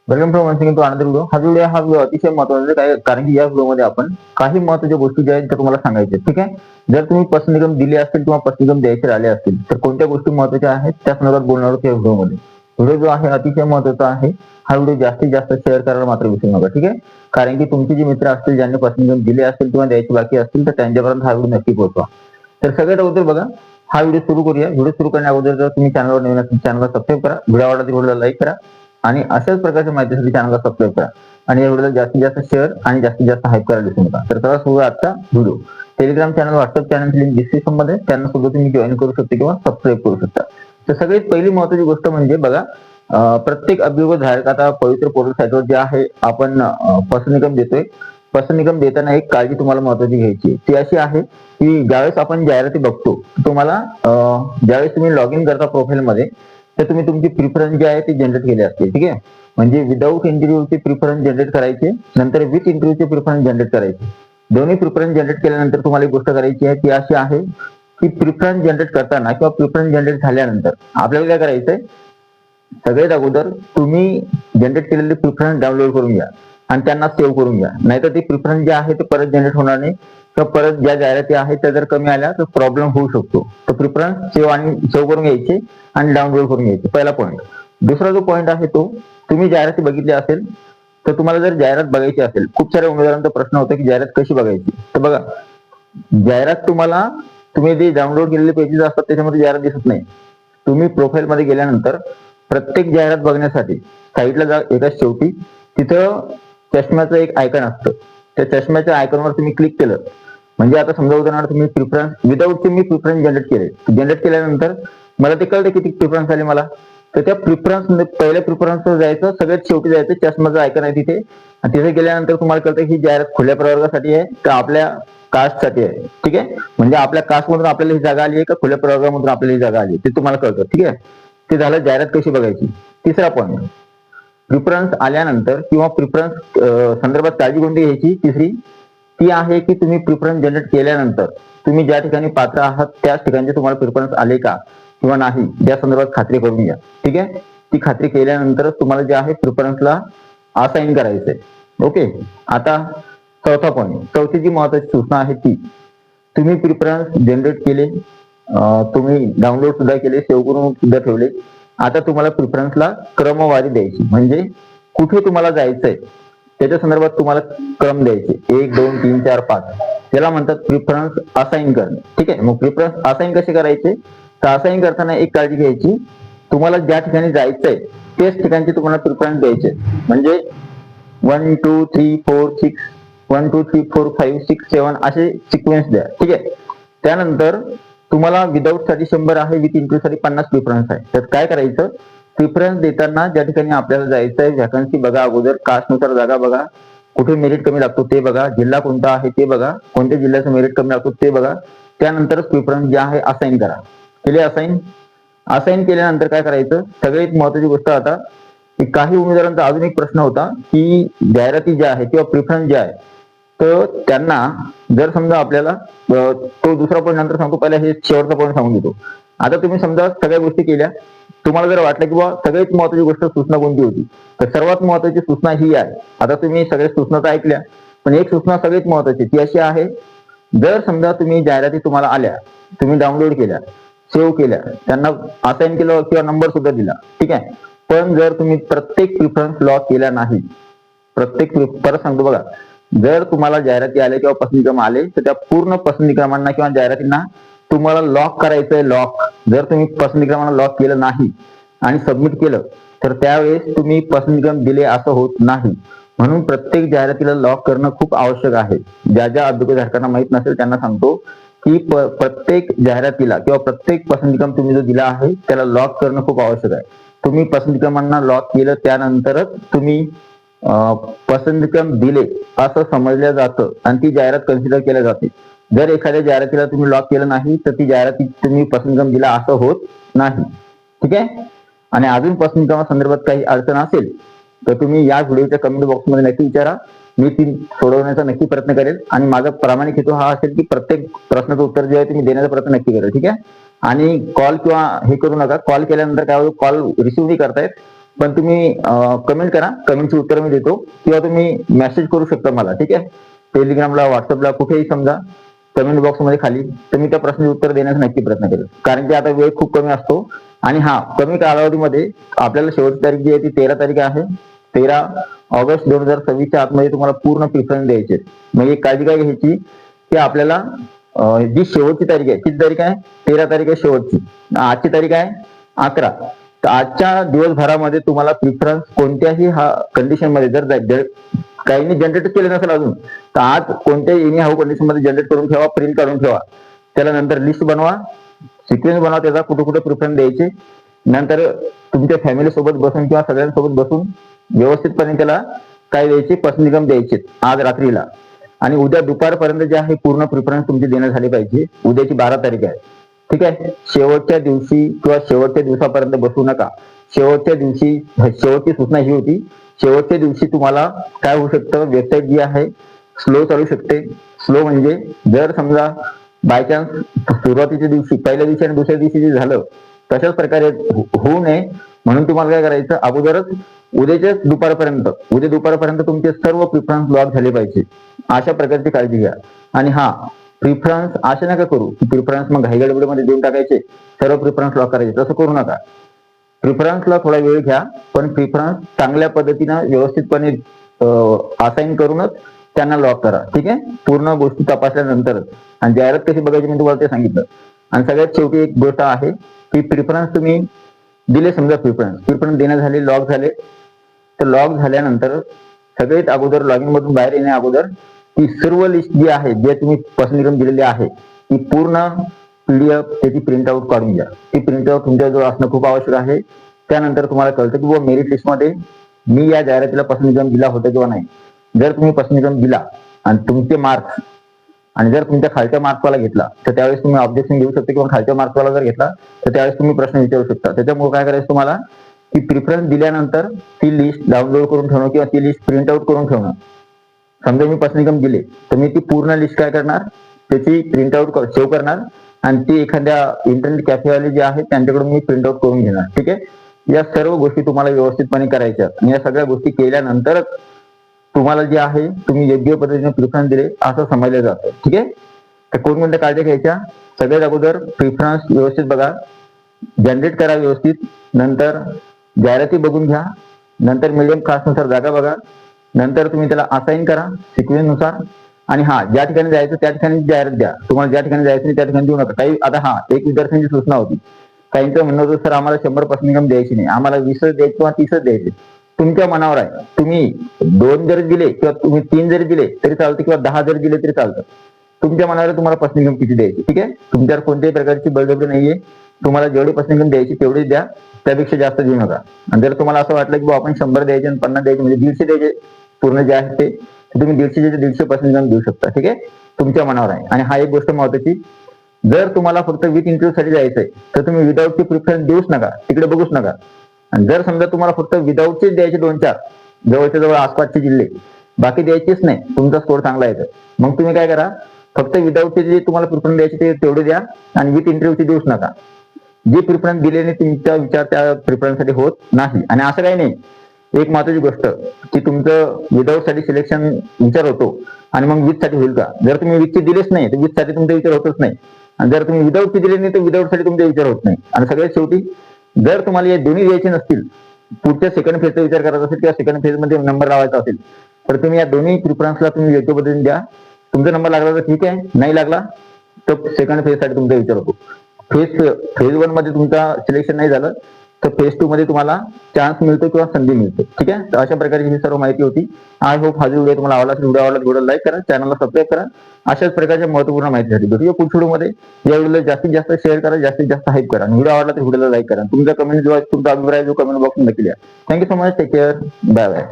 Welcome to once again to another video. हा video अतिशय महत्त्वाचा आहे, कारण की या व्हिडिओमध्ये आपण काही महत्त्वाच्या गोष्टी ज्या आहेत त्या तुम्हाला सांगायच्या आहेत. ठीक आहे. जर तुम्ही पसंत निगम दिले असतील किंवा पसंत निगम द्यायचे राहिले असतील तर कोणत्या गोष्टी महत्त्वाच्या आहेत त्या संदर्भात बोलणार आहोत या व्हिडिओमध्ये. व्हिडिओ जो आहे अतिशय महत्त्वाचा आहे. हा व्हिडिओ जास्तीत जास्त शेअर करायला मात्र विसरू नका. ठीक आहे. कारण की तुमचे जे मित्र असतील ज्यांनी पसंत निगम दिले असतील किंवा द्यायचे बाकी असतील तर त्यांच्यापर्यंत हा व्हिडिओ नक्की पोहोचवा. तर सगळ्यात अगोदर बघा, हा व्हिडिओ सुरू करूया. व्हिडिओ सुरू करण्या अगोदर जर तुम्ही चॅनलवर नवीन असेल चॅनलला सबस्क्राईब करा, व्हिडिओ आवडला तर व्हिडिओला लाईक करा आणि अशाच प्रकारच्या माहितीसाठी चॅनलला सबस्क्राईब करा आणि या व्हिडिओला जास्तीत जास्त शेअर आणि जास्तीत जास्त हाईप करायला विसरू नका. तर चला सुरू आजचा video. Telegram channel, WhatsApp channel link description मध्ये त्यांना सुद्धा तुम्ही जॉईन करू शकता किंवा सबस्क्राईब करू शकता. तर सगळ्यात पहिली महत्त्वाची गोष्ट म्हणजे बघा, प्रत्येक अभियोग धारक आता पवित्र पोर्टल साईटवर जे आहे आपण पसंत निगम देतोय. पसंत निगम देताना एक काळजी तुम्हाला महत्त्वाची घ्यायची ती अशी आहे की ज्यावेळेस आपण जाहिराती बघतो तुम्हाला ज्यावेळेस तुम्ही लॉग इन करता प्रोफाईल मध्ये तर तुम्ही तुमची प्रिफरन्स जे आहे ते जनरेट केले असते. ठीक आहे. म्हणजे विदाऊट इंटरव्ह्यूचे प्रिफरन्स जनरेट करायचे, नंतर विथ इंटरव्ह्यूचे प्रिफरन्स जनरेट करायचे. दोन्ही प्रिफरन्स जनरेट केल्यानंतर तुम्हाला एक गोष्ट करायची आहे ती अशी आहे की प्रिफरन्स जनरेट करताना किंवा प्रिफरन्स जनरेट झाल्यानंतर आपल्याला काय करायचंय, सगळ्यात अगोदर तुम्ही जनरेट केलेले प्रिफरन्स डाउनलोड करून घ्या आणि त्यांना सेव्ह करून घ्या. नाहीतर ते प्रिफरन्स जे आहे ते परत जनरेट होणार नाही किंवा परत ज्या जाहिराती आहेत त्या जर कमी आल्या तर प्रॉब्लेम होऊ शकतो. तर प्रिफरन्स सेव्ह करून घ्यायचे आणि डाउनलोड करून घ्यायचे, पहिला पॉईंट. दुसरा जो पॉईंट आहे तो, तुम्ही जाहिराती बघितली असेल तर तुम्हाला जर जाहिरात बघायची असेल, खूप साऱ्या उमेदवारांचा प्रश्न होता की जाहिरात कशी बघायची. तर बघा, जाहिरात तुम्ही जे डाउनलोड केलेले पेजेस असतात त्याच्यामध्ये जाहिरात दिसत नाही. तुम्ही प्रोफाईल मध्ये गेल्यानंतर प्रत्येक जाहिरात बघण्यासाठी साईडला जा, एका शेवटी तिथं चष्म्याचं एक आयकॉन असतं. त्या चष्म्याच्या आयकॉनवर तुम्ही क्लिक केलं म्हणजे आता समजा उदाहरणार्थ तुम्ही प्रिफरन्स विदाऊट तुम्ही प्रिफरन्स जनरेट केल्यानंतर मला ते कळतं किती प्रिफरन्स आले मला. तर त्या प्रिफरन्स पहिल्या प्रिफरन्सवर जायचं, सगळ्यात शेवटी जायचं, चष्माचं आयकॉन आहे तिथे. आणि तिथे गेल्यानंतर तुम्हाला कळतं ही जाहिरात खुल्या प्रवर्गासाठी आहे का आपल्या कास्टसाठी आहे. ठीक आहे. म्हणजे आपल्या कास्टमधून आपल्याला ही जागा आली आहे का खुल्या प्रवर्गामधून आपल्याला ही जागा आली ते तुम्हाला कळतं. ठीक आहे. ते झालं जाहिरात कशी बघायची. तिसरा पॉईंट, प्रिफरन्स आल्यानंतर किंवा प्रिफरन्स संदर्भात काळजी कोणती घ्यायची तिसरी ती आहे की तुम्ही प्रिफरन्स जनरेट केल्यानंतर तुम्ही ज्या ठिकाणी पात्र आहात त्याच ठिकाणचे तुम्हाला प्रिफरन्स आले का किंवा नाही या संदर्भात खात्री करून घ्या. ठीक आहे. ती खात्री केल्यानंतरच तुम्हाला जे आहे प्रिफरन्सला असाइन करायचंय. ओके. आता चौथा पॉईंट, चौथी जी महत्वाची सूचना आहे ती, तुम्ही प्रिफरन्स जनरेट केले, तुम्ही डाउनलोड सुद्धा केले, सेव्ह करून सुद्धा ठेवले. आता तुम्हाला प्रिफरन्सला क्रमवारी द्यायची, म्हणजे कुठे तुम्हाला जायचंय त्याच्या संदर्भात तुम्हाला क्रम द्यायचे, 1 2 3 4 5. त्याला म्हणतात प्रिफरन्स असाइन करणे. ठीक आहे. मग प्रिफरन्स असाइन कसे करायचे, तर असाइन करताना एक काळजी घ्यायची, तुम्हाला ज्या ठिकाणी जायचंय तेच ठिकाणचे तुम्हाला प्रिफरन्स द्यायचे. म्हणजे 1 2 3 4 6 1 2 3 4 5 6 7 असे सिक्वेन्स द्या. ठीक आहे. त्यानंतर तुम्हाला विदाऊट साठी 100 आहे, विथ इंटरव्ह्यू साठी 50 प्रिफरन्स आहे. तर काय करायचं, प्रिफरन्स देताना ज्या ठिकाणी आपल्याला जायचंय व्हॅकन्सी बघा, अगोदर कास्टनुसार जागा बघा, कुठे मेरिट कमी लागतो ते बघा, जिल्हा कोणता आहे ते बघा, कोणत्या जिल्ह्याचं मेरिट कमी लागतो ते बघा. त्यानंतरच प्रिफरन्स जे आहे असाइन करा. केले असाइन केल्यानंतर काय करायचं, सगळ्यात महत्वाची गोष्ट आता की काही उमेदवारांचा अजून एक प्रश्न होता की जाहिराती ज्या आहे किंवा प्रिफरन्स जे आहे तर त्यांना जर समजा आपल्याला तो दुसरा पॉईंट नंतर सांगतो, पहिला हे शेवटचा पॉईंट सांगून देतो. आता तुम्ही समजा सगळ्या गोष्टी केल्या, तुम्हाला जर वाटलं की बाबा सगळ्यात महत्वाची गोष्ट सूचना कोणती होती, तर सर्वात महत्वाची सूचना ही आहे. आता तुम्ही सगळ्या सूचना तर ऐकल्या, पण एक सूचना सगळ्यात महत्वाची ती अशी आहे, जर समजा तुम्ही जाहिराती तुम्हाला आल्या, तुम्ही डाउनलोड केल्या, सेव्ह केल्या, त्यांना असाइन केलं किंवा नंबर सुद्धा दिला, ठीक आहे, पण जर तुम्ही प्रत्येक प्रिफरन्स लॉक केला नाही, परत सांगतो बघा, जर तुम्हाला जाहिराती आले किंवा पसंतीक्रम आले तर त्या पूर्ण पसंतीक्रमांना किंवा जाहिरातींना तुम्हाला लॉक करायचंय. लॉक जर तुम्ही पसंतीक्रमांना लॉक केलं नाही आणि सबमिट केलं तर त्यावेळेस तुम्ही पसंतीक्रम दिले असं होत नाही. म्हणून प्रत्येक जाहिरातीला लॉक करणं खूप आवश्यक आहे. ज्या ज्या अभ्यर्थ्यांना माहित नसेल त्यांना सांगतो की प्रत्येक जाहिरातीला किंवा प्रत्येक पसंतीक्रम तुम्ही जो दिला आहे त्याला लॉक करणं खूप आवश्यक आहे. तुम्ही पसंतीक्रमांना लॉक केलं त्यानंतरच तुम्ही पसंतीक्रम दिले असं समजलं जातं आणि ती जाहिरात कन्सिडर केल्या जाते. जर एखाद्या जाहिरातीला तुम्ही लॉक केलं नाही तर ती जाहिराती तुम्ही पसंतीक्रम दिला असं होत नाही. ठीक आहे. आणि अजून पसंतीक्रमा संदर्भात काही अडचण असेल तर तुम्ही या व्हिडिओच्या कमेंट बॉक्समध्ये नक्की विचारा, मी ती सोडवण्याचा नक्की प्रयत्न करेल. आणि माझा प्रामाणिक हेतू हा असेल की प्रत्येक प्रश्नाचं उत्तर जे आहे ते मी देण्याचा प्रयत्न नक्की करेल. ठीक आहे. आणि कॉल किंवा हे करू नका, कॉल केल्यानंतर काय होतं, कॉल रिसिव्ह नाही करतायत, पण तुम्ही कमेंट करा, कमेंटची उत्तर मी देतो, किंवा तुम्ही मेसेज करू शकता मला, ठीक आहे. टेलिग्रामला, व्हॉट्सअपला, कुठेही समजा कमेंट बॉक्स मध्ये खाली, तर मी त्या प्रश्नाचे उत्तर देण्याचा नक्की प्रयत्न करेल, कारण की आता वेळ खूप कमी असतो. आणि हा, कमी कालावधीमध्ये आपल्याला शेवटची तारीख जी आहे ती 13 तारीख आहे. 13 ऑगस्ट 2026च्या आतमध्ये तुम्हाला पूर्ण प्रिफरन्स द्यायचे. म्हणजे काळजी काय घ्यायची की आपल्याला जी शेवटची तारीख आहे, किती तारीख आहे, 13 तारीख आहे शेवटची, आजची तारीख आहे 11. तर आजच्या दिवसभरामध्ये तुम्हाला प्रिफरन्स कोणत्याही कंडिशन मध्ये जर काहींनी जनरेट केले नसेल अजून, तर आज कोणत्याही एनी हाऊ कंडिशन मध्ये जनरेट करून ठेवा, प्रिंट काढून ठेवा. त्याला नंतर लिस्ट बनवा, सिक्वेन्स बनवा त्याचा, कुठे कुठे प्रिफरन्स द्यायचे. नंतर तुमच्या फॅमिली सोबत बसून किंवा सगळ्यांसोबत बसून व्यवस्थितपणे त्याला काय द्यायचे, पर्सनल इन्कम द्यायचे आज रात्रीला. आणि उद्या दुपारपर्यंत जे आहे पूर्ण प्रिफरन्स तुमची देण्यात झाली पाहिजे. उद्याची 12 तारीख आहे, ठीक आहे. शेवटच्या दिवशी किंवा शेवटच्या दिवसापर्यंत बसू नका. शेवटच्या दिवशी, शेवटची सूचना ही होती, शेवटच्या दिवशी तुम्हाला काय होऊ शकतं, वेबसाईट जी आहे स्लो चालू शकते. स्लो म्हणजे जर समजा बाय चान्स सुरुवातीच्या दिवशी, पहिल्या दिवशी आणि दुसऱ्या दिवशी जे झालं तशाच प्रकारे होऊ नये म्हणून तुम्हाला काय करायचं, अगोदरच उद्या दुपारपर्यंत तुमचे सर्व प्रिफरन्स लॉक झाले पाहिजे. अशा प्रकारची काळजी घ्या. आणि हा, प्रिफरन्स असे नका करू की प्रिफरन्स मग घाईगडबडीमध्ये देऊन टाकायचे, सर्व प्रिफरन्स लॉक करायचे, तसं करू नका. प्रिफरन्सला थोडा वेळ घ्या, पण प्रिफरन्स चांगल्या पद्धतीनं व्यवस्थितपणे असाइन करूनच त्यांना लॉक करा, ठीक आहे. पूर्ण गोष्टी तपासल्यानंतरच. आणि जाहिरात कशी बघायची मी तुम्हाला ते सांगितलं. आणि सगळ्यात शेवटी एक गोष्ट आहे की प्रिफरन्स तुम्ही दिले, समजा प्रिफरन्स देण्यात झाले, लॉक झाले, तर लॉक झाल्यानंतर सगळ्यात अगोदर लॉगिन मधून बाहेर येण्या अगोदर ती सर्व लिस्ट जी आहे, जे तुम्ही पर्सनल इन्कम दिलेली आहे, ती पूर्ण PDF त्याची प्रिंट आउट काढून घ्या. ती प्रिंट आउट तुमच्याजवळ असणं खूप आवश्यक आहे. त्यानंतर तुम्हाला कळतं की मेरिट लिस्टमध्ये मी या जाहिरातीला पर्सनल इन्कम दिला होता किंवा नाही. जर तुम्ही पर्सनल इन्कम दिला आणि तुमचे मार्क्स, आणि जर तुमच्या खालच्या मार्क्सवाला घेतला, तर त्यावेळेस तुम्ही ऑब्जेक्शन घेऊ शकता, किंवा खालच्या मार्क्सवाला जर घेतला तर त्यावेळेस तुम्ही प्रश्न विचारू शकता. त्याच्यामुळे काय करायचं तुम्हाला, की प्रिफरन्स दिल्यानंतर ती लिस्ट डाउनलोड करून ठेवणं किंवा ती लिस्ट प्रिंट आउट करून ठेवणं. समजा मी पर्सनल इन्कम दिले, तर मी ती पूर्ण लिस्ट काय करणार, त्याची प्रिंट आउट सेव्ह करणार आणि ती एखाद्या इंटरनेट कॅफेवाले जे आहेत त्यांच्याकडून मी प्रिंट आउट करून घेणार, ठीक आहे. या सर्व गोष्टी तुम्हाला व्यवस्थितपणे करायच्या. आणि या सगळ्या गोष्टी केल्यानंतरच तुम्हाला जे आहे तुम्ही योग्य पद्धतीने प्रिफरन्स दिले असं समजलं जातं, ठीक आहे. तर कोणकोणत्या काळजी घ्यायच्या, सगळ्यात अगोदर प्रिफरन्स व्यवस्थित बघा, जनरेट करा व्यवस्थित. नंतर जाहिराती बघून घ्या. नंतर मिडियम क्लासनुसार जागा बघा. नंतर तुम्ही त्याला असाइन करा सिक्वेन्स नुसार. आणि हा, ज्या ठिकाणी जायचं त्या ठिकाणी जाहिरात द्या. तुम्हाला ज्या ठिकाणी जायचं नाही त्या ठिकाणी देऊ नका. काही आता हा, एक विद्यार्थ्यांची सूचना होती, काहींचं म्हणणं होतं सर आम्हाला 100% इन्कम द्यायची नाही, आम्हाला 20च द्यायचे किंवा 30च द्यायचे. तुमच्या मनावर आहे. तुम्ही 2 जरी दिले किंवा तुम्ही 3 जरी दिले तरी चालतं, किंवा 10 जरी दिले तरी चालतं. तुमच्या मनावर तुम्हाला पर्सनल इन्कम किती द्यायची, ठीक आहे. तुमच्यावर कोणत्याही प्रकारची बळजबरी नाहीये. तुम्हाला जेवढी पर्सनल इन्कम द्यायची तेवढीच द्या, त्यापेक्षा जास्त देऊ नका. आणि जर तुम्हाला असं वाटलं की आपण 100 द्यायचे आणि 50 द्यायचे, म्हणजे 150 द्यायचे पूर्ण जे आहे ते, तुम्ही 150% इन्कम देऊ शकता, ठीक आहे. तुमच्या मनावर आहे. आणि हा एक गोष्ट महत्वाची, जर तुम्हाला फक्त विथ इंटरव्ह्यू साठी जायचंय तर तुम्ही विदाऊटची प्रिफरन्स देऊच नका, तिकडे बघूच नका. आणि जर समजा तुम्हाला फक्त विदाऊटचेच द्यायचे 2-4 जवळच्या जवळ आसपासचे जिल्हे, बाकी द्यायचेच नाही, तुमचा स्कोर चांगला येतो, मग तुम्ही काय करा, फक्त विदाऊटचे जे तुम्हाला प्रिफरन्स द्यायचे ते तेवढे द्या आणि विथ इंटरव्ह्यूची देऊच नका. जे प्रिफरन्स दिल्याने तुमचा विचार त्या प्रिफरन्स साठी होत नाही. आणि असं काही नाही, एक महत्वाची गोष्ट की तुमचं विदाऊट साठी सिलेक्शन विचार होतो आणि मग विथ साठी होईल का. जर तुम्ही विथचे दिलेच नाही तर विथ साठी तुमचा विचार होतच नाही. आणि जर तुम्ही विदाऊटचे दिले नाही तर विदाऊट साठी तुमचा विचार होत नाही. आणि सगळ्यात शेवटी, जर तुम्हाला या दोन्ही द्यायचे नसतील, पुढच्या सेकंड फेजचा विचार करायचा असेल किंवा सेकंड फेज मध्ये नंबर लावायचा असेल, तर तुम्ही या दोन्ही प्रिफरन्सला तुम्ही योग्य पद्धतीने द्या. तुमचा नंबर लागला तर ठीक आहे, नाही लागला तर सेकंड फेज साठी तुमचा विचार होतो. फेज 1 मध्ये तुमचा सिलेक्शन नाही झालं तर फेज 2 मध्ये तुम्हाला चान्स मिळतो किंवा संधी मिळते, ठीक आहे. तर अशा प्रकारची ही सर्व माहिती होती. आय होप हा व्हिडिओ तुम्हाला आवडला असेल. व्हिडिओ लाईक करा, चॅनलला सबस्क्राईब करा. अशाच प्रकारच्या महत्त्वपूर्ण माहितीसाठी भेटूया पुढच्या व्हिडिओमध्ये. या व्हिडिओला जास्तीत जास्त शेअर करा, जास्तीत जास्त हाईप करा. व्हिडिओ आवडला तर व्हिडिओला लाईक करा. तुमचा कमेंट जो आहे, तुमचा अभिप्राय जो कमेंट बॉक्स नक्की द्या. Thank you so much. Take care. Bye bye.